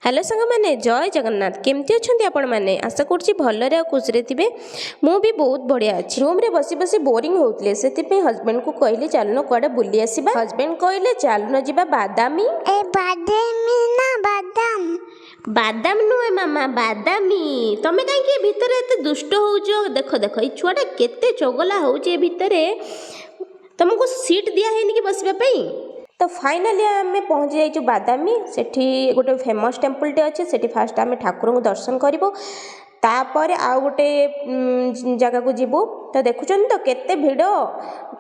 Hello सांग मैंने जय जगन्नाथ केमती अच्छा आपण मैंने आशा करुँच भलरे खुशी थे मु भी बहुत बढ़िया अच्छी रूम रे बसी बसी बोरिंग होते से हजबैंड को कहली चलन कड़े बुली आसवा हजबैंड कहले चलन जा बादामी बादाम नुहे मामा बादामी तमें कहीं भितर एत दुष्ट हो देख देख ये छुआटा केते चगला हो तुमको सीट दिया है कि बसवाई तो फाइनाली आम पहुँच जाइए बादामी सेठी गोटे फेमस टेम्पलटे अच्छे सेठी फास्ट आम ठाकुर को दर्शन करूँ तापर आउ गोटे जगह को जीवु तो देखुं तो केते भिड़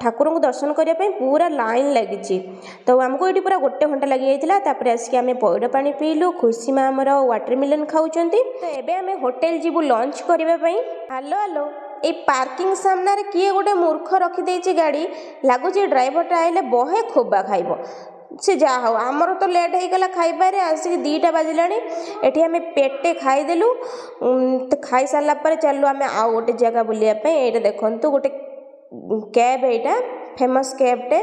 ठाकुर को दर्शन करने पूरा लाइन लगी तो आमको ये पूरा गोटे घंटा लगी जाता आसिक आम पैड़ पा पीलु खुशी माँ आमर वाटरमेलन खाऊँ तो एबे आम होटेल जीवु लंच करने हालो हालो ये पार्किंग सामने किए गोटे मूर्ख रखिदे गाड़ी लगुच ड्राइवरटा आइले बहे खोबा खाइब से जहा हो आमर तो लेट होगला खाइबारे आसिक 2टा बाजिला एटी आम पेटे खाईदेलु तो खाई सारापर चलु आम आउ गोटे जगह बुलायापी ये देखु गोटे कैब यहाँ फेमस कैबटे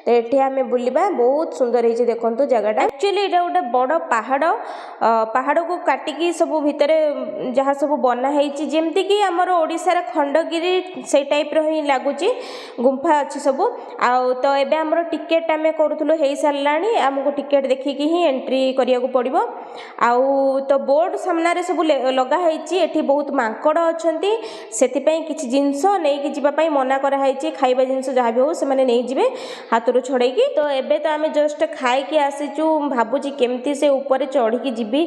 तो ये आम बुलवा बहुत सुंदर है देखो जगहटा एक्चुअली यहाँ गोटे बड़ पहाड़ को काटिकी सब भितर जहाँ सब बनाई जमती कि आमर ओडिशार खंडगिरी से टाइप ही लगुच गुंफा अच्छी सब आउ तो एबे आमर टिकेट आम करूँ हो सारा आमको टिकेट देखिकी ही एंट्री करिया पड़ो आउ तो बोर्ड सामने सब लगाई ये बहुत मांकड़ अच्छा से किसी जिनस नहीं जावाई मना कराई खाइबा जिनस जहाँ भी हो से मैंने नहीं जीवे हाथ छड़ेकी तो एबे तो आम जस्ट खाई आसीचु भावुची केमती से ऊपर चढ़ी जीवी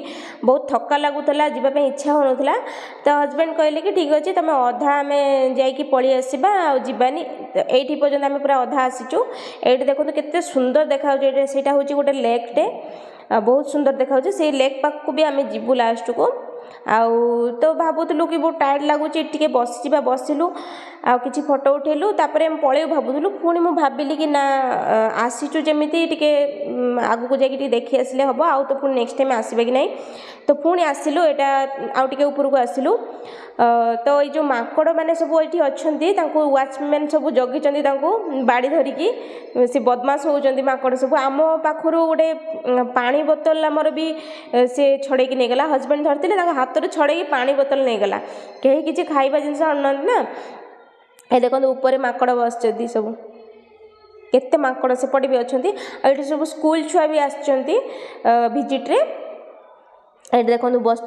बहुत थका लगुला जावाई इच्छा होना तो हजबैंड कहले कि ठीक अच्छे तुम अधा आम जाकि पलि आसवा आवानी ये पर्यटन आम पूरा अधा आसीचु ये देखो केते सुंदर देखा से गोटे लेकटे बहुत सुंदर देखा से लेक पाक भी आम जीवु लास्ट को आउ तो भावुलु कि बहुत टायर्ड लगुच टे बसवा बसिलु आ कि फोटो उठेलु तापर पलू भावुलु पुणी मुझे भाविली कि ना आसीचु जमी टे आग को जाकि देखी आसिले हम आउ तो पुणी नेक्स्ट टाइम आसवा कि नहीं तो पुणी आसिलु यहाँ आउ टे ऊपर को आसिलु तो ये जो माकड़ मैंने सब ये अच्छा वाचमैन सब जगी बाड़ी धरिकी सी बदमाश होती माकड़ सब आम पाखर गोटे पानी बोतल आमर भी सी छड़े नहीं गला हजबैंड धरते हाथ में छड़े पानी बोतल नहीं गला कहीं किसी खाइबा जिनस आना ना ये देखो ऊपर माकड़ बस सब केते माकड़ सेपटे भी अच्छा ये सब स्कूल छुआ भी आजिट्रे ये देखो बस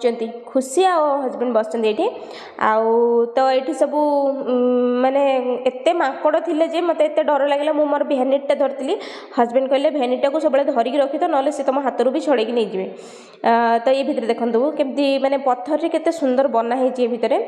खुशी आ हजबैंड बस ये आउ तो ये सब माने एते माकड़ थे मत एत डर लगे मुझे मोर भेनिटा धरती हजबैंड कहले भेनिटा को सब धरिकी रखी तो ना सी तुम हाथ भी छड़ेकी नहीं जाए तो ये भितर देखो केमती माने पत्थर रे केते सुंदर बनाई ये भितर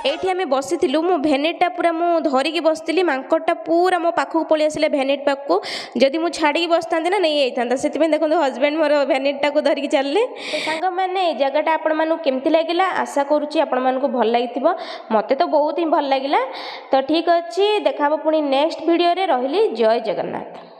एठी आम बसी मो भेनेटा पूरा मु धरिकी बसती मांकड़टा पूरा मो पाखक पलि आसिले भेनेट पाखक जदि मु छाड़ी बसता ना नहीं जाता से देखो हजबैंड मोर भेनेटा को धरिकी चलले तो सांग मैंने जगहटा आपण मानू केमती लगिला आशा करुच्ची आपण मानू भल लगी मते तो बहुत ही भल लगिला तो ठीक अच्छे देखा पुणी नेक्स्ट वीडियो रे रहिली जय जगन्नाथ।